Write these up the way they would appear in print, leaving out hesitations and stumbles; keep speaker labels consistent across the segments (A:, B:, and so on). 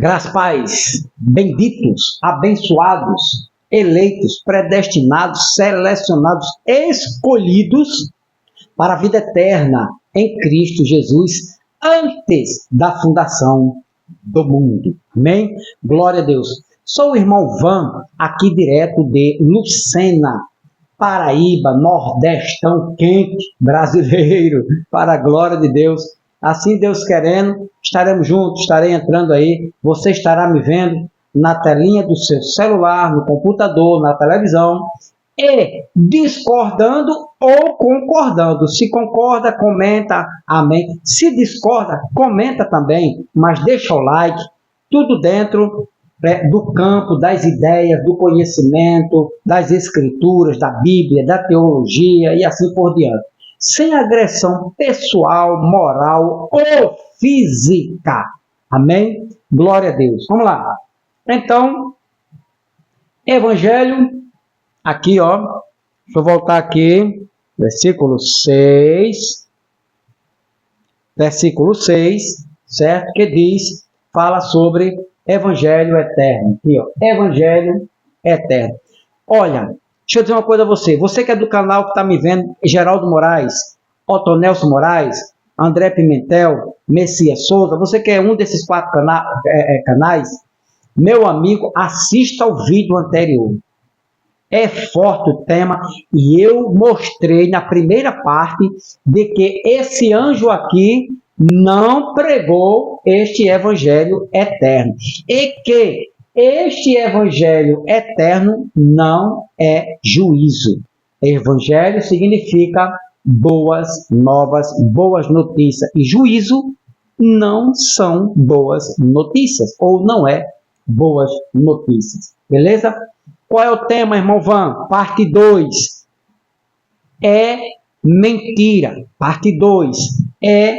A: Graças, paz, benditos, abençoados, eleitos, predestinados, selecionados, escolhidos para a vida eterna em Cristo Jesus, antes da fundação do mundo. Amém? Glória a Deus. Sou o irmão Van, aqui direto de Lucena, Paraíba, Nordestão quente, brasileiro, para a glória de Deus. Assim, Deus querendo, estaremos juntos, estarei entrando aí, você estará me vendo na telinha do seu celular, no computador, na televisão, e discordando ou concordando. Se concorda, comenta, amém. Se discorda, comenta também, mas deixa o like, tudo dentro do campo das ideias, do conhecimento, das escrituras, da Bíblia, da teologia e assim por diante. Sem agressão pessoal, moral ou física. Amém? Glória a Deus. Vamos lá. Então, Evangelho, aqui ó, deixa eu voltar aqui, versículo 6, certo? Que diz, fala sobre Evangelho eterno. Aqui ó, Evangelho eterno. Olha, deixa eu dizer uma coisa a você. Você que é do canal que está me vendo, Geraldo Moraes, Otonelson Moraes, André Pimentel, Messias Souza, você que é um desses 4 canais, meu amigo, assista ao vídeo anterior. É forte o tema e eu mostrei na primeira parte de que esse anjo aqui não pregou este evangelho eterno. E que este evangelho eterno não é juízo. Evangelho significa boas novas, boas notícias. E juízo não são boas notícias, ou não é boas notícias. Beleza? Qual é o tema, irmão Van? Parte 2. É mentira. Parte 2. É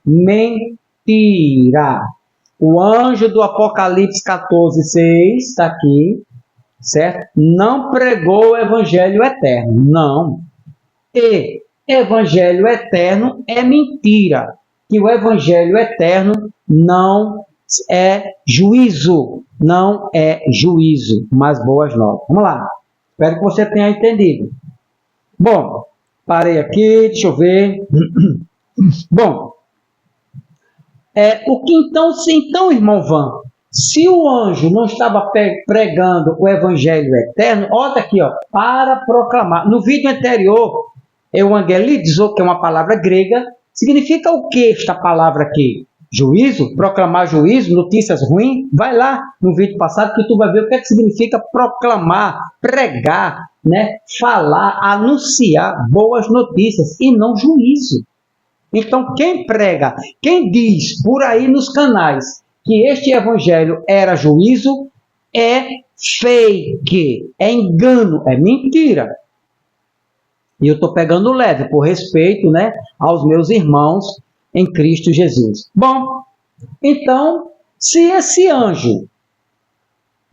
A: mentira. O anjo do Apocalipse 14:6 está aqui, certo? Não pregou o evangelho eterno. Não. E evangelho eterno é mentira. Que o evangelho eterno não é juízo. Não é juízo, mas boas novas. Vamos lá. Espero que você tenha entendido. Bom, parei aqui, deixa eu ver. Bom, o que então, irmão Van, se o anjo não estava pregando o evangelho eterno, olha aqui, ó, para proclamar. No vídeo anterior, evangelizo, que é uma palavra grega, significa o que esta palavra aqui? Juízo, proclamar juízo, notícias ruins. Vai lá no vídeo passado que tu vai ver o que é que significa proclamar, pregar, né? Falar, anunciar boas notícias e não juízo. Então, quem prega, quem diz por aí nos canais que este evangelho era juízo, é fake, é engano, é mentira. E eu estou pegando leve, por respeito, né, aos meus irmãos em Cristo Jesus. Bom, então, se esse anjo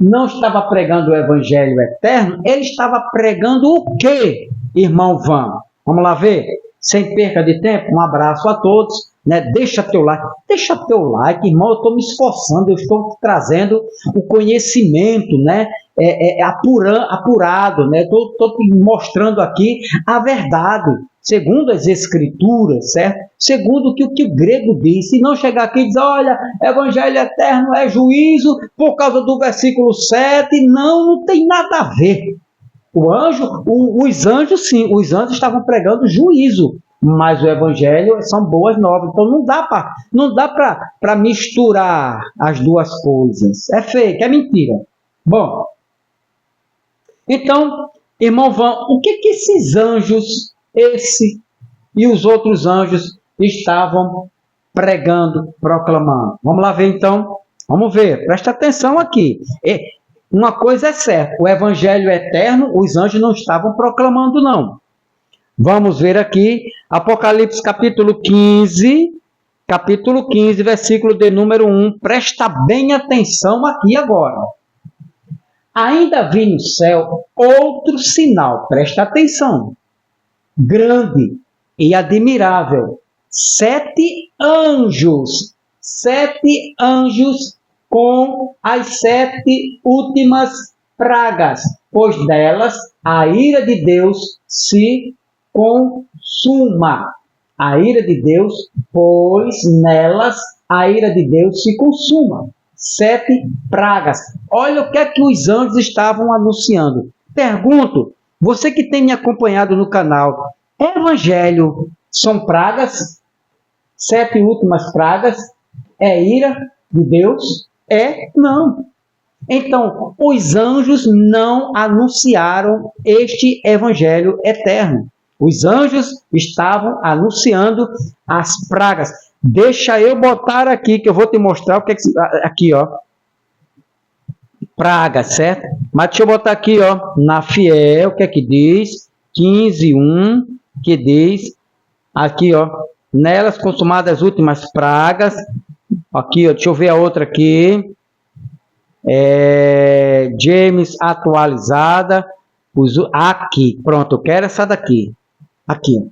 A: não estava pregando o evangelho eterno, ele estava pregando o quê, irmão Van? Vamos lá ver? Sem perca de tempo, um abraço a todos, né? Deixa teu like, irmão, eu estou me esforçando, eu estou trazendo o conhecimento, né? Apurado, né? Estou mostrando aqui a verdade, segundo as escrituras, certo? Segundo o que o grego diz. Se não chegar aqui e dizer, olha, evangelho eterno é juízo por causa do versículo 7, não tem nada a ver. Os anjos, sim, os anjos estavam pregando juízo, mas o evangelho são boas novas. Então não dá para misturar as duas coisas. É fake, é mentira. Bom, então, irmão Van, o que esses anjos, esse e os outros anjos, estavam pregando, proclamando? Vamos lá ver então. Vamos ver, presta atenção aqui. Uma coisa é certa, o evangelho eterno, os anjos não estavam proclamando, não. Vamos ver aqui, Apocalipse capítulo 15, versículo de número 1. Presta bem atenção aqui agora. Ainda vi no céu outro sinal, presta atenção, grande e admirável. 7 anjos com as 7 últimas pragas, pois delas a ira de Deus se consuma. A ira de Deus, pois nelas a ira de Deus se consuma. 7 pragas. Olha o que é que os anjos estavam anunciando. Pergunto, você que tem me acompanhado no canal, Evangelho são pragas? 7 últimas pragas? É ira de Deus? Não. Então, os anjos não anunciaram este Evangelho eterno. Os anjos estavam anunciando as pragas. Deixa eu botar aqui, que eu vou te mostrar o que é que... Aqui, ó. Pragas, certo? Mas deixa eu botar aqui, ó. Na Fiel, o que é que diz? 15:1, que diz... Aqui, ó. Nelas consumadas as últimas pragas. Aqui, ó. Deixa eu ver a outra aqui. James atualizada. Aqui. Pronto, eu quero essa daqui. Aqui.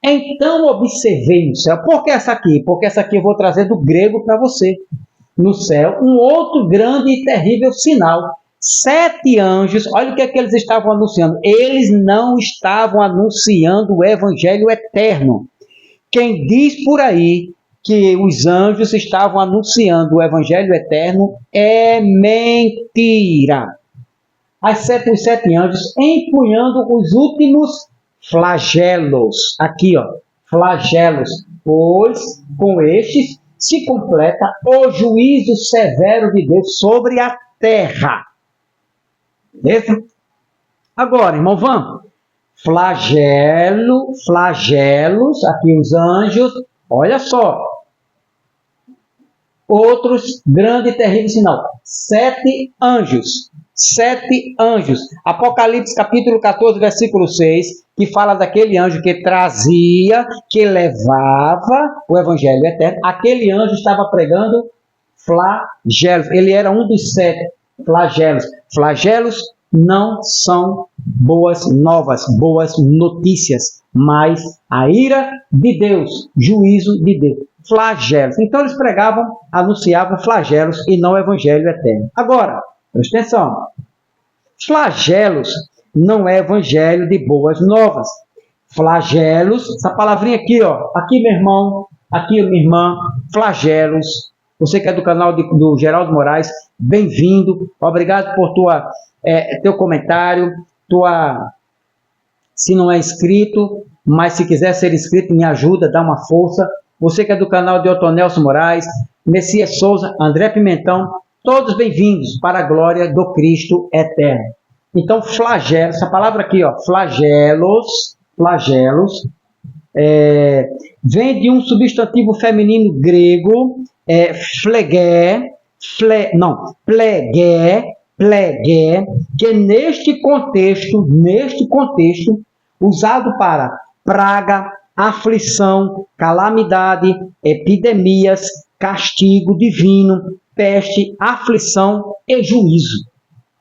A: Então, observei no céu. Por que essa aqui? Porque essa aqui eu vou trazer do grego para você. No céu, um outro grande e terrível sinal. 7 anjos, olha o que é que eles estavam anunciando. Eles não estavam anunciando o Evangelho eterno. Quem diz por aí que os anjos estavam anunciando o Evangelho eterno é mentira. Os 7 anjos empunhando os últimos flagelos. Aqui, ó, flagelos. Pois com estes se completa o juízo severo de Deus sobre a terra. Beleza? Agora, irmão, vamos. Flagelos, aqui os anjos, olha só. Outros grande e terrível sinal. 7 anjos. 7 anjos. Apocalipse capítulo 14, versículo 6, que fala daquele anjo que trazia, que levava o Evangelho eterno. Aquele anjo estava pregando flagelos. Ele era um dos 7 flagelos. Flagelos não são boas novas, boas notícias, mas a ira de Deus, juízo de Deus. Flagelos. Então eles pregavam, anunciavam flagelos e não o Evangelho eterno. Agora, presta atenção. Flagelos não é evangelho de boas novas. Flagelos, essa palavrinha aqui, ó. Aqui, meu irmão. Aqui, minha irmã. Flagelos. Você que é do canal do Geraldo Moraes, bem-vindo. Obrigado por teu comentário. Se não é inscrito, mas se quiser ser inscrito, me ajuda, dá uma força. Você que é do canal de Otonelson Moraes, Messias Souza, André Pimentão, todos bem-vindos para a glória do Cristo eterno. Então, flagelos, essa palavra aqui, ó, flagelos, vem de um substantivo feminino grego, plegé, que neste contexto, usado para praga, aflição, calamidade, epidemias, castigo divino, peste, aflição e juízo.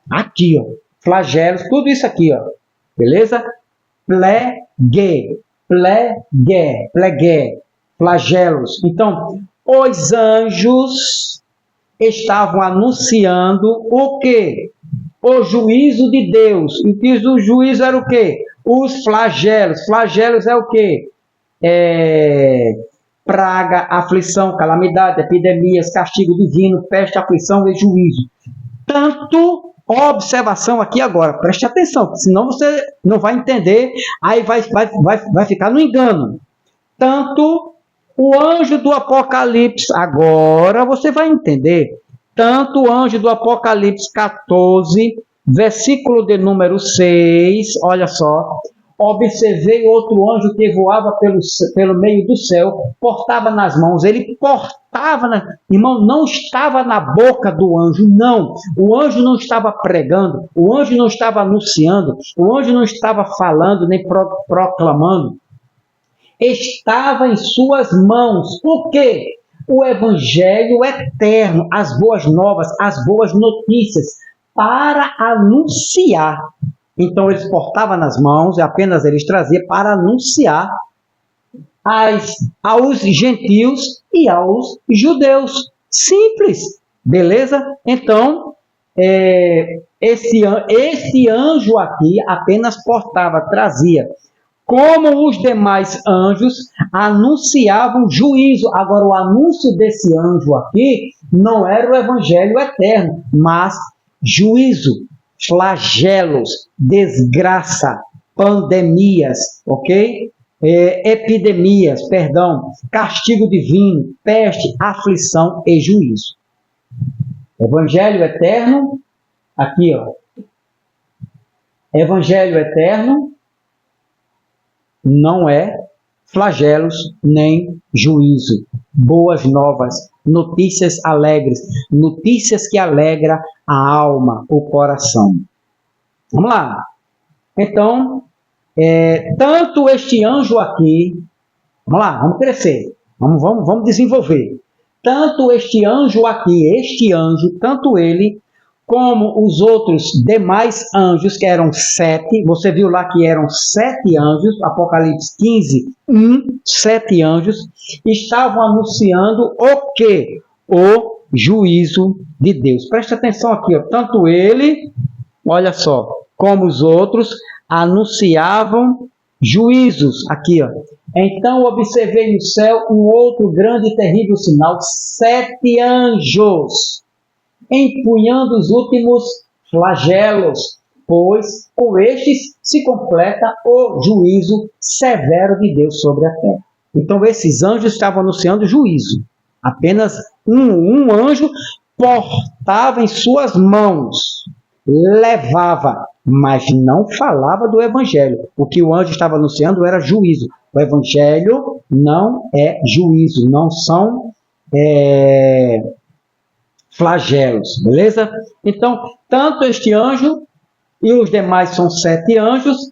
A: Aqui, ó, flagelos, tudo isso aqui, ó, beleza? Plegué, flagelos. Então, os anjos estavam anunciando o quê? O juízo de Deus. E o juízo era o quê? Os flagelos. Flagelos é o quê? Praga, aflição, calamidade, epidemias, castigo divino, peste, aflição e juízo. Tanto, observação aqui agora, preste atenção, senão você não vai entender, aí vai ficar no engano. Tanto o anjo do Apocalipse, agora você vai entender, tanto o anjo do Apocalipse 14, versículo de número 6, olha só, observei outro anjo que voava pelo meio do céu, portava nas mãos, ele portava, irmão, não estava na boca do anjo, não, o anjo não estava pregando, o anjo não estava anunciando, o anjo não estava falando, nem proclamando, estava em suas mãos, o quê? O Evangelho eterno, as boas novas, as boas notícias, para anunciar. Então, eles portavam nas mãos, e apenas eles traziam para anunciar aos gentios e aos judeus. Simples. Beleza? Então, esse anjo aqui apenas trazia, como os demais anjos, anunciavam juízo. Agora, o anúncio desse anjo aqui não era o evangelho eterno, mas juízo, flagelos, desgraça, pandemias, ok? Epidemias, castigo divino, peste, aflição e juízo. Evangelho eterno, aqui ó, evangelho eterno não é flagelos nem juízo. Boas novas, notícias alegres, notícias que alegram a alma, o coração. Vamos lá. Então, tanto este anjo aqui, vamos lá, vamos crescer, vamos desenvolver. Tanto este anjo aqui, tanto ele, como os outros demais anjos, que eram 7, você viu lá que eram 7 anjos, Apocalipse 15, 7 anjos, estavam anunciando o quê? O juízo de Deus. Preste atenção aqui, ó. Tanto ele, olha só, como os outros, anunciavam juízos. Aqui, ó. Então observei no céu um outro grande e terrível sinal, 7 anjos, empunhando os últimos flagelos, pois com estes se completa o juízo severo de Deus sobre a terra. Então esses anjos estavam anunciando juízo. Apenas um anjo portava em suas mãos, levava, mas não falava do evangelho. O que o anjo estava anunciando era juízo. O evangelho não é juízo, não são flagelos, beleza? Então, tanto este anjo e os demais são 7 anjos,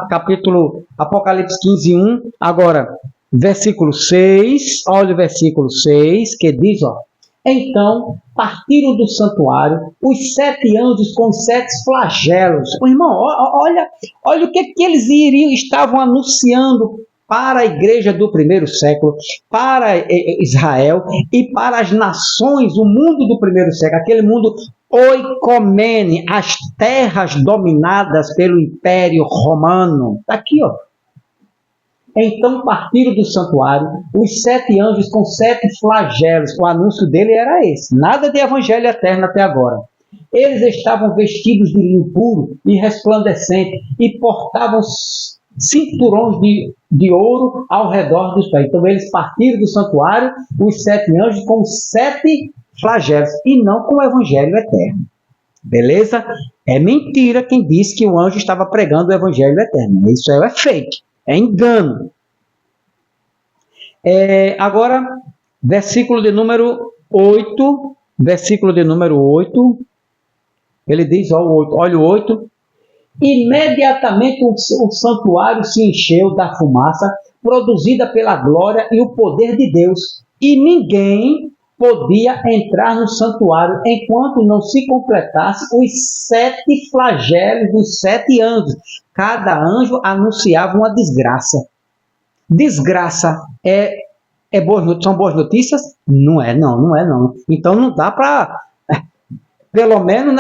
A: capítulo Apocalipse 15, 1. Agora, versículo 6, olha o versículo 6, que diz, ó, então partiram do santuário os 7 anjos com os 7 flagelos. O irmão, olha o que eles estavam anunciando para a igreja do primeiro século, para Israel e para as nações, o mundo do primeiro século, aquele mundo oikomene, as terras dominadas pelo Império Romano. Está aqui, ó. Então partiram do santuário os 7 anjos com 7 flagelos. O anúncio dele era esse. Nada de evangelho eterno até agora. Eles estavam vestidos de linho puro e resplandecente e portavam cinturões de ouro ao redor dos pés. Então eles partiram do santuário, os 7 anjos com 7 flagelos e não com o evangelho eterno. Beleza? É mentira quem disse que o anjo estava pregando o evangelho eterno. Isso é fake. É engano. Agora, versículo de número 8. Versículo de número 8. Ele diz, olha o 8. Imediatamente o santuário se encheu da fumaça produzida pela glória e o poder de Deus. E ninguém podia entrar no santuário enquanto não se completasse os 7 flagelos dos 7 anjos. Cada anjo anunciava uma desgraça. Desgraça são boas notícias? Não é não. Então não dá para, pelo menos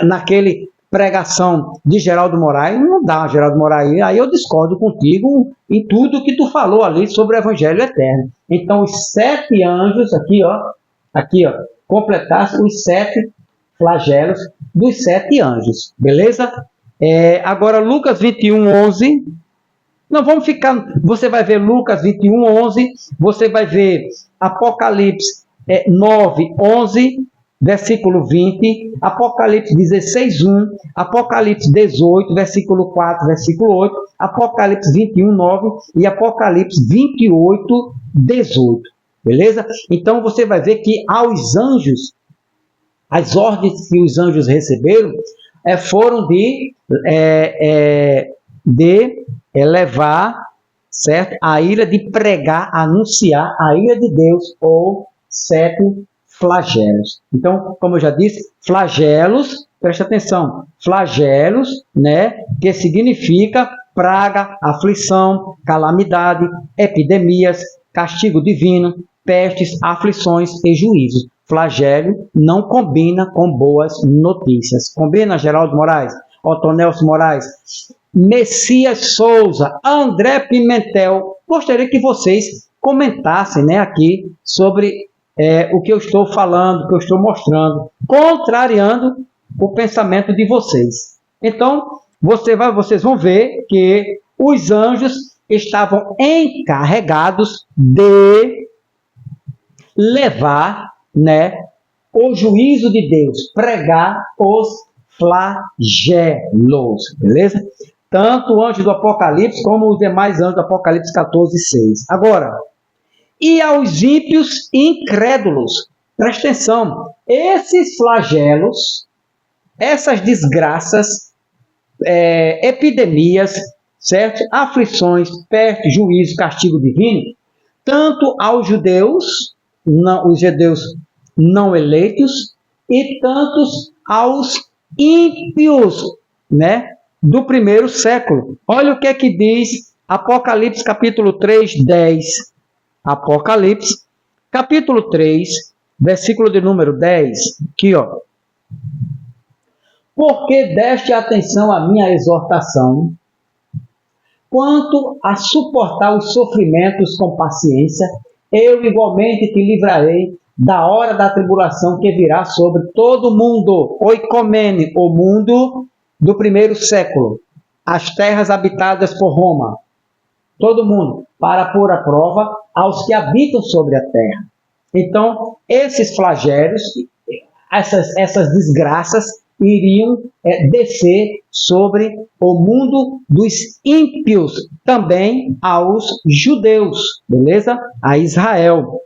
A: naquele pregação de Geraldo Moraes, não dá, Geraldo Moraes, aí eu discordo contigo em tudo que tu falou ali sobre o evangelho eterno. Então os 7 anjos, aqui ó, completassem os 7 flagelos dos 7 anjos, beleza? Agora Lucas 21, 11, não vamos ficar, você vai ver Lucas 21, 11, você vai ver Apocalipse 9, 11, versículo 20, Apocalipse 16, 1, Apocalipse 18, versículo 4, versículo 8, Apocalipse 21, 9 e Apocalipse 28, 18. Beleza? Então você vai ver que aos anjos, as ordens que os anjos receberam foram de levar, certo? A ira, de pregar, anunciar a ira de Deus, ou 7 flagelos. Então, como eu já disse, flagelos, preste atenção, flagelos, né, que significa praga, aflição, calamidade, epidemias, castigo divino, pestes, aflições e juízos. flagélio não combina com boas notícias. Combina, Geraldo Moraes, Otonelson Moraes, Messias Souza, André Pimentel? Gostaria que vocês comentassem, né, aqui sobre o que eu estou falando, o que eu estou mostrando, contrariando o pensamento de vocês. Então, vocês vão ver que os anjos estavam encarregados de levar, né, o juízo de Deus, pregar os flagelos, beleza? Tanto o anjo do Apocalipse como os demais anjos do Apocalipse 14:6. Agora, e aos ímpios incrédulos, presta atenção, esses flagelos, essas desgraças, epidemias, certo? Aflições, peste, juízo, castigo divino, tanto aos judeus, os judeus não eleitos, e tantos aos ímpios, né, do primeiro século. Olha o que é que diz Apocalipse capítulo 3, 10. Apocalipse capítulo 3, versículo de número 10, aqui ó. Porque deste atenção à minha exortação, quanto a suportar os sofrimentos com paciência, eu igualmente te livrarei da hora da tribulação que virá sobre todo o mundo. Oikomene, o mundo do primeiro século, as terras habitadas por Roma, todo mundo, para pôr à prova aos que habitam sobre a terra. Então, esses flagelos, essas desgraças, iriam descer sobre o mundo dos ímpios, também aos judeus, beleza? A Israel,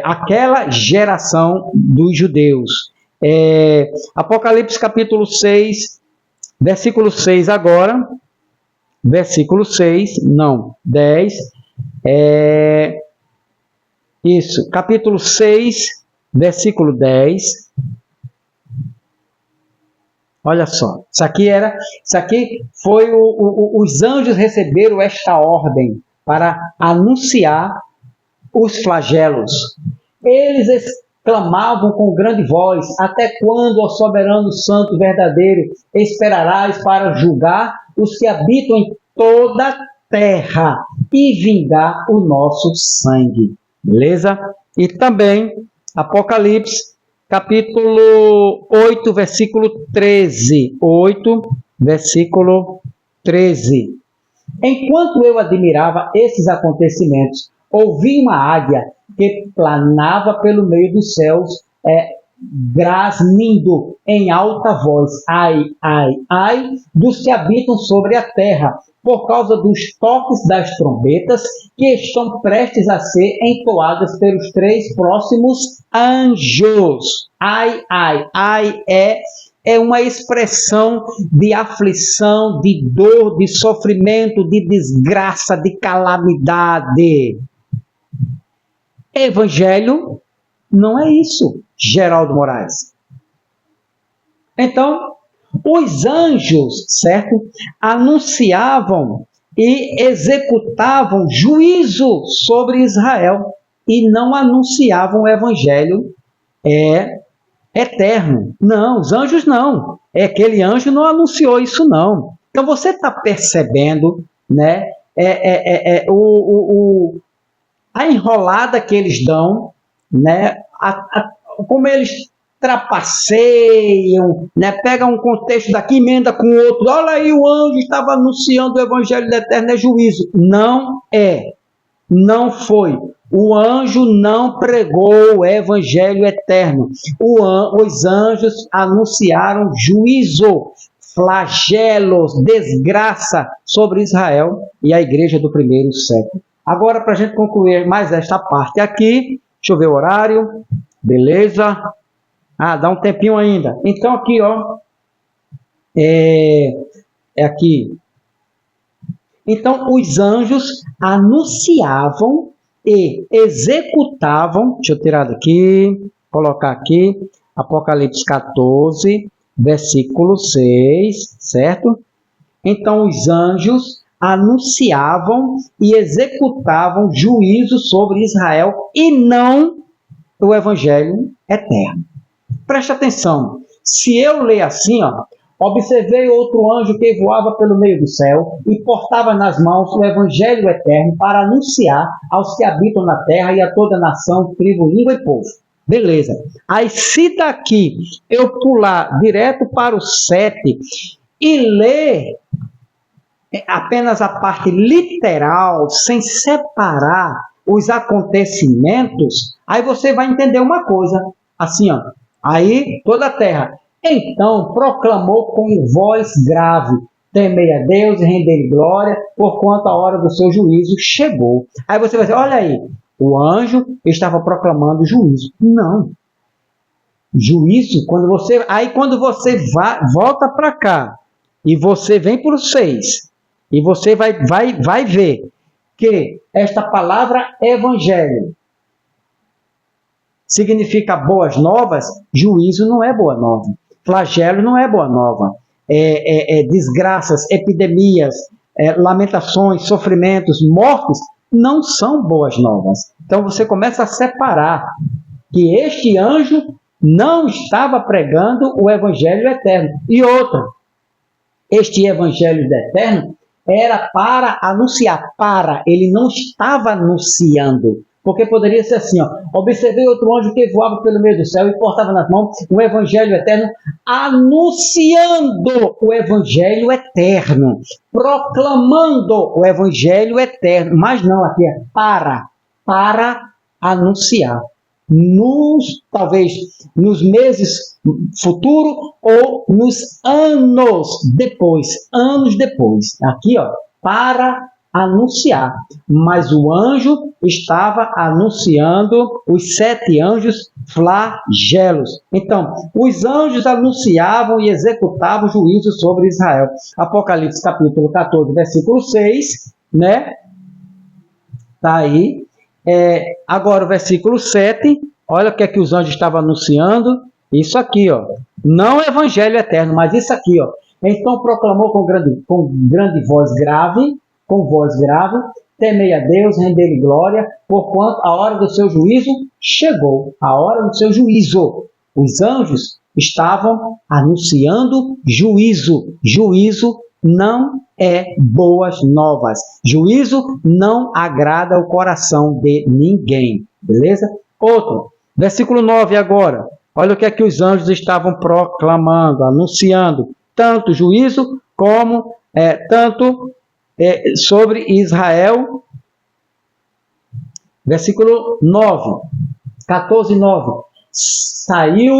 A: aquela geração dos judeus. Apocalipse capítulo 6, versículo 6 agora, versículo 6, não, 10, isso, capítulo 6, versículo 10, olha só, isso aqui foi os anjos receberam esta ordem para anunciar os flagelos. Eles exclamavam com grande voz: até quando, ó soberano santo e verdadeiro, esperarás para julgar os que habitam em toda a terra e vingar o nosso sangue? Beleza? E também, Apocalipse capítulo 8, versículo 13. 8, versículo 13. Enquanto eu admirava esses acontecimentos, ouvi uma águia que planava pelo meio dos céus, grasnindo em alta voz: ai, ai, ai dos que habitam sobre a terra, por causa dos toques das trombetas que estão prestes a ser entoadas pelos 3 próximos anjos. Ai, ai, ai é uma expressão de aflição, de dor, de sofrimento, de desgraça, de calamidade. Evangelho não é isso, Geraldo Moraes. Então, os anjos, certo, anunciavam e executavam juízo sobre Israel e não anunciavam o evangelho eterno. Não, os anjos não. Aquele anjo não anunciou isso não. Então você está percebendo, né, a enrolada que eles dão, né, como eles trapaceiam, né, pegam um contexto daqui, emenda com o outro. Olha aí, o anjo estava anunciando o evangelho do eterno, é juízo. Não é. Não foi. O anjo não pregou o evangelho eterno. Os anjos anunciaram juízo, flagelos, desgraça sobre Israel e a igreja do primeiro século. Agora, para a gente concluir mais esta parte aqui, deixa eu ver o horário, beleza? Dá um tempinho ainda. Então, aqui, ó, aqui. Então, os anjos anunciavam e executavam, deixa eu tirar daqui, colocar aqui, Apocalipse 14, versículo 6, certo? Então, os anjos anunciavam e executavam juízo sobre Israel e não o evangelho eterno. Preste atenção. Se eu ler assim, ó, observei outro anjo que voava pelo meio do céu e portava nas mãos o evangelho eterno para anunciar aos que habitam na terra e a toda nação, tribo, língua e povo. Beleza. Aí se daqui eu pular direto para o 7 e ler apenas a parte literal, sem separar os acontecimentos, aí você vai entender uma coisa. Assim, ó. Aí toda a terra. Então proclamou com voz grave: temei a Deus e rendei glória, porquanto a hora do seu juízo chegou. Aí você vai dizer, olha aí, o anjo estava proclamando juízo. Não. Juízo, quando você volta para cá, e você vem para o 6, e você vai ver que esta palavra evangelho significa boas novas. Juízo não é boa nova. Flagelo não é boa nova. Desgraças, epidemias, lamentações, sofrimentos, mortes não são boas novas. Então você começa a separar que este anjo não estava pregando o evangelho eterno. E outra, este evangelho eterno era para anunciar, ele não estava anunciando. Porque poderia ser assim, ó, observei outro anjo que voava pelo meio do céu e portava nas mãos o evangelho eterno, anunciando o evangelho eterno, proclamando o evangelho eterno. Mas não, aqui é para anunciar. Talvez nos meses futuros ou nos anos depois. Aqui, ó, para anunciar. Mas o anjo estava anunciando os 7 anjos flagelos. Então, os anjos anunciavam e executavam juízo sobre Israel. Apocalipse capítulo 14, versículo 6, né? Tá aí. Agora o versículo 7, olha o que é que os anjos estavam anunciando. Isso aqui, ó. Não é evangelho eterno, mas isso aqui, ó. Então proclamou com grande voz grave, temei a Deus, rendei-lhe glória, porquanto a hora do seu juízo chegou. A hora do seu juízo. Os anjos estavam anunciando juízo. Juízo não é boas novas. Juízo não agrada o coração de ninguém. Beleza? Outro. Versículo 9 agora. Olha o que é que os anjos estavam proclamando, anunciando. Tanto juízo como sobre Israel. Versículo 9. 14, 9. Saiu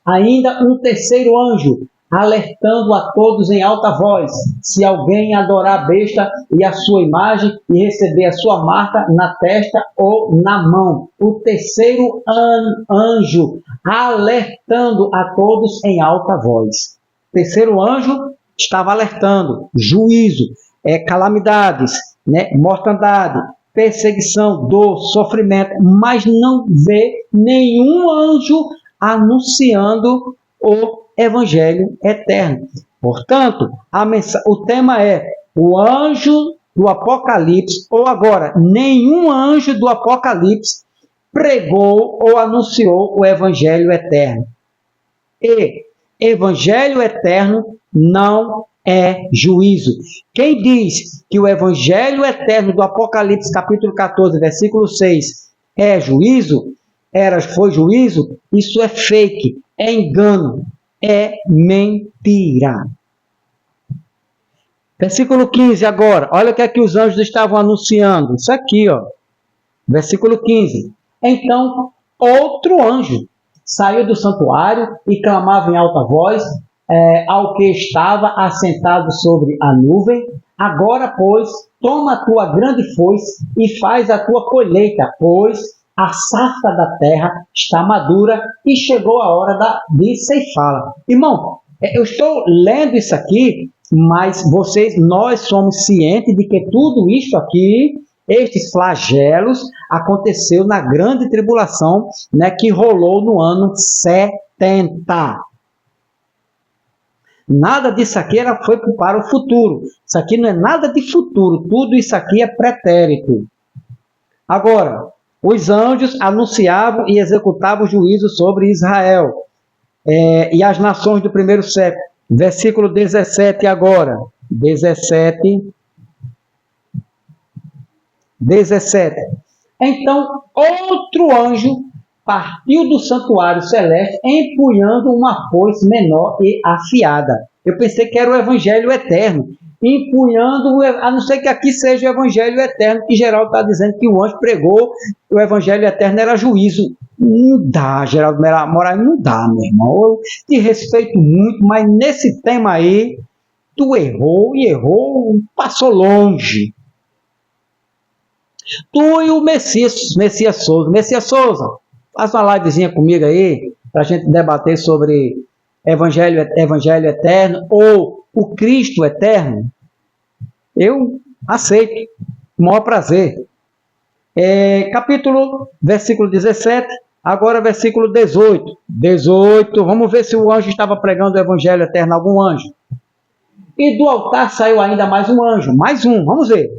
A: ainda um terceiro anjo, alertando a todos em alta voz: se alguém adorar a besta e a sua imagem e receber a sua marca na testa ou na mão. O terceiro anjo alertando a todos em alta voz. O terceiro anjo estava alertando juízo, calamidades, né, mortandade, perseguição, dor, sofrimento, mas não vê nenhum anjo anunciando o evangelho eterno. Portanto, o tema é o anjo do Apocalipse, ou agora, nenhum anjo do Apocalipse pregou ou anunciou o evangelho eterno. E evangelho eterno não é juízo. Quem diz que o evangelho eterno do Apocalipse capítulo 14, versículo 6 é juízo, foi juízo, isso é fake, é engano, é mentira. Versículo 15 agora, olha o que é que os anjos estavam anunciando. Isso aqui, ó. Versículo 15. Então, outro anjo saiu do santuário e clamava em alta voz ao que estava assentado sobre a nuvem: agora, pois, toma a tua grande foice e faz a tua colheita, pois a safra da terra está madura e chegou a hora de ceifá-la. Irmão, eu estou lendo isso aqui, mas nós somos cientes de que tudo isso aqui, estes flagelos, aconteceu na grande tribulação, né, que rolou no ano 70. Nada disso aqui foi para o futuro. Isso aqui não é nada de futuro. Tudo isso aqui é pretérito. Agora, Os anjos anunciavam e executavam juízo sobre Israel e as nações do primeiro século. Versículo 17 agora. 17. Então, outro anjo partiu do santuário celeste empunhando uma foice menor e afiada. Eu pensei que era o evangelho eterno. Empunhando, a não ser que aqui seja o evangelho eterno, que Geraldo está dizendo que o anjo pregou, o evangelho eterno era juízo. Não dá, Geraldo Moraes, não dá, meu irmão. Eu te respeito muito, mas nesse tema aí, tu errou e errou, passou longe. Tu e o Messias Souza. Messias Souza, faz uma livezinha comigo aí, para a gente debater sobre evangelho eterno ou o Cristo eterno. Eu aceito, com o maior prazer. Versículo 17, agora versículo 18. 18, vamos ver se o anjo estava pregando o evangelho eterno, algum anjo. E do altar saiu ainda mais um anjo, mais um, vamos ver.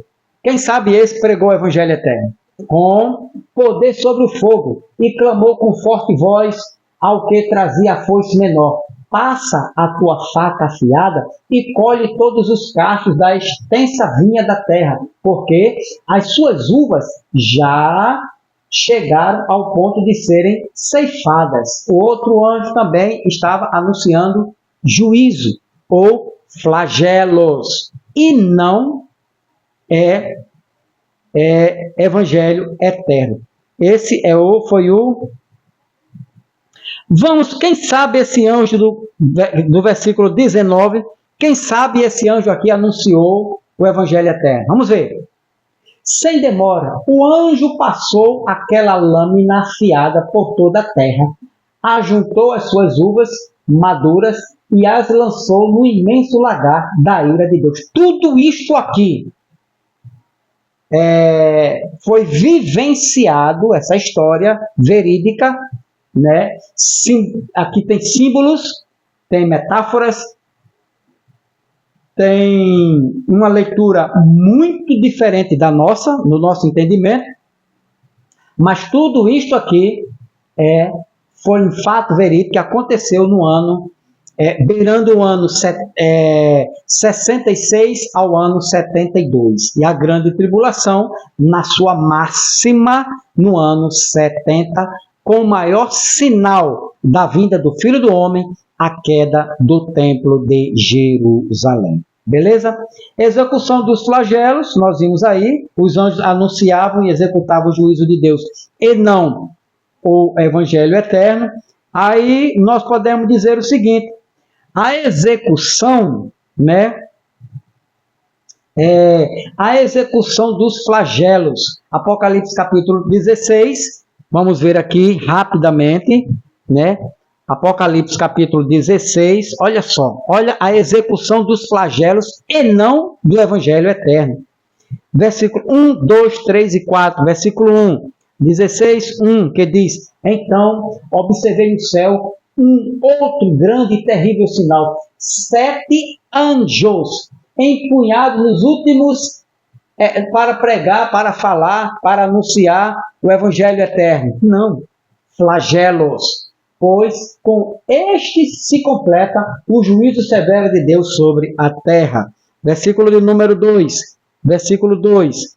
A: Quem sabe esse pregou o evangelho eterno? Com poder sobre o fogo, e clamou com forte voz ao que trazia a foice menor: passa a tua faca afiada e colhe todos os cachos da extensa vinha da terra, porque as suas uvas já chegaram ao ponto de serem ceifadas. O outro anjo também estava anunciando juízo ou flagelos, e não evangelho eterno. Esse foi o... Vamos, quem sabe esse anjo do versículo 19, quem sabe esse anjo aqui anunciou o evangelho eterno. Vamos ver. Sem demora, o anjo passou aquela lâmina afiada por toda a terra, ajuntou as suas uvas maduras e as lançou no imenso lagar da ira de Deus. Tudo isto aqui foi vivenciado, essa história verídica, né? Aqui tem símbolos, tem metáforas, tem uma leitura muito diferente da nossa, no nosso entendimento, mas tudo isto aqui foi um fato verídico que aconteceu no ano, beirando o ano 66 ao ano 72, e a grande tribulação na sua máxima no ano 70, com o maior sinal da vinda do Filho do Homem, a queda do Templo de Jerusalém. Beleza? Execução dos flagelos, nós vimos aí, os anjos anunciavam e executavam o juízo de Deus, e não o evangelho eterno. Aí nós podemos dizer o seguinte: a execução, né? A execução dos flagelos, Apocalipse capítulo 16, vamos ver aqui rapidamente, né? Apocalipse capítulo 16, olha só, olha a execução dos flagelos e não do evangelho eterno. Versículo 1, 2, 3 e 4, versículo 1, 16, 1, que diz: então observei no céu um outro grande e terrível sinal, 7 anjos empunhados nos últimos para pregar, para falar, para anunciar o evangelho eterno. Não, flagelos, pois com este se completa o juízo severo de Deus sobre a terra. Versículo de número 2, versículo 2.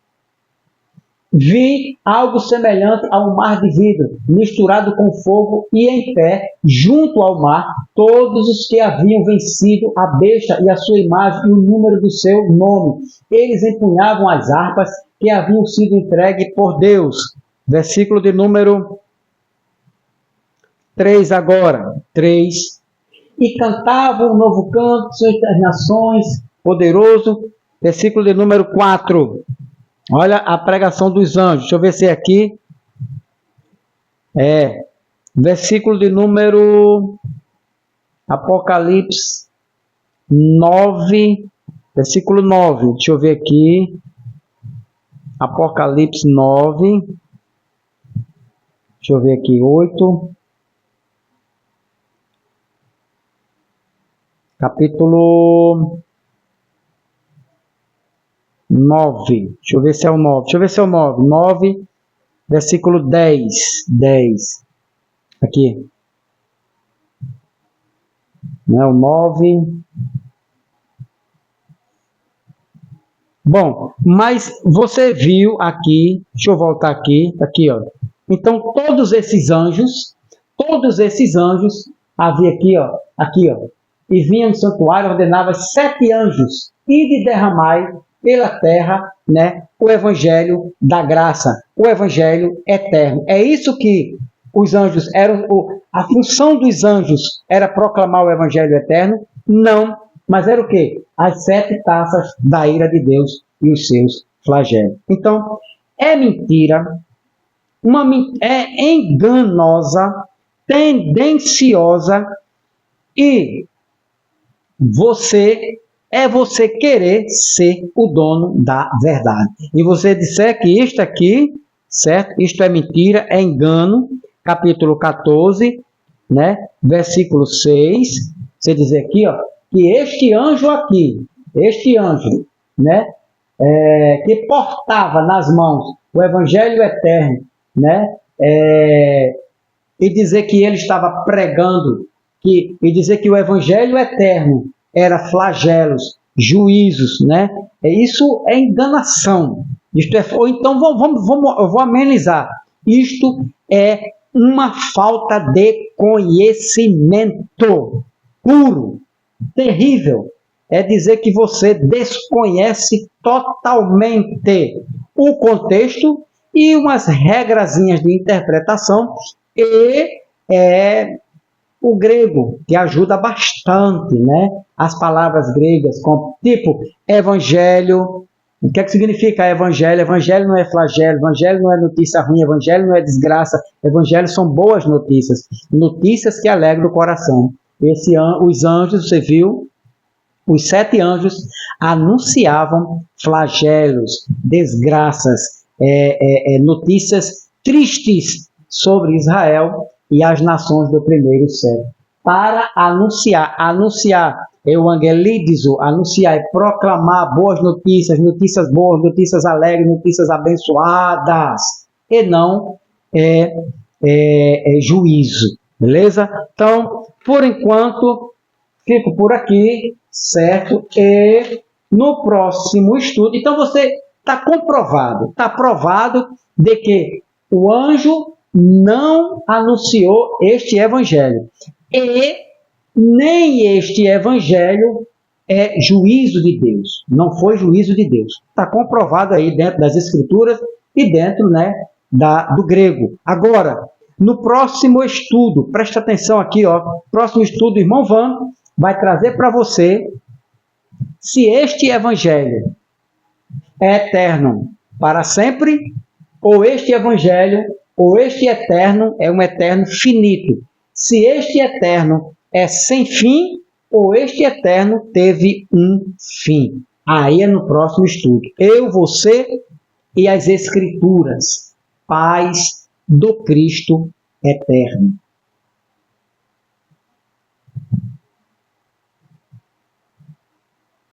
A: Vi algo semelhante a um mar de vidro, misturado com fogo, e em pé, junto ao mar, todos os que haviam vencido a besta e a sua imagem e o número do seu nome. Eles empunhavam as harpas que haviam sido entregues por Deus. Versículo de número 3 agora. 3. E cantavam um novo canto, suas nações, poderoso. Versículo de número 4. Olha a pregação dos anjos. Deixa eu ver se é aqui. Versículo de número... Apocalipse 9. Versículo 9. Deixa eu ver aqui. Apocalipse 9. Deixa eu ver aqui. 8. Capítulo 9. Deixa eu ver se é o 9. 9. versículo 10. Aqui. Não, 9. Bom, mas você viu aqui, deixa eu voltar aqui, ó. Então, todos esses anjos, havia aqui, ó, e vinha no santuário, ordenava 7 anjos, e de derramai pela terra, né, o evangelho da graça, o evangelho eterno. É isso que os anjos eram, a função dos anjos era proclamar o evangelho eterno? Não, mas era o quê? As 7 taças da ira de Deus e os seus flagelos. Então, é mentira, é enganosa, tendenciosa e você querer ser o dono da verdade. E você disser que isto aqui, certo? Isto é mentira, é engano, capítulo 14, né? Versículo 6, você dizer aqui, ó, que este anjo, né? Que portava nas mãos o evangelho eterno, né? E dizer que ele estava pregando, e dizer que o evangelho eterno era flagelos, juízos, né? Isso é enganação. Ou então, eu vou amenizar. Isto é uma falta de conhecimento puro, terrível. É dizer que você desconhece totalmente o contexto e umas regrazinhas de interpretação e o grego, que ajuda bastante, né? As palavras gregas, como tipo evangelho. O que é que significa evangelho? Evangelho não é flagelo, evangelho não é notícia ruim, evangelho não é desgraça, evangelho são boas notícias, notícias que alegram o coração. Os anjos, você viu, os 7 anjos anunciavam flagelos, desgraças, notícias tristes sobre Israel e as nações do primeiro século. Para anunciar, evangelizo, anunciar, proclamar boas notícias, notícias boas, notícias alegres, notícias abençoadas, e não juízo, beleza? Então, por enquanto, fico por aqui, certo? E no próximo estudo, então você está provado de que o anjo não anunciou este evangelho. E nem este evangelho é juízo de Deus. Não foi juízo de Deus. Está comprovado aí dentro das escrituras e dentro, né, do grego. Agora, no próximo estudo, presta atenção aqui, ó. Próximo estudo, irmão Van vai trazer para você se este evangelho é eterno para sempre, ou este evangelho, ou este eterno é um eterno finito. Se este eterno é sem fim, ou este eterno teve um fim. Aí é no próximo estudo. Eu, você e as Escrituras. Paz do Cristo eterno.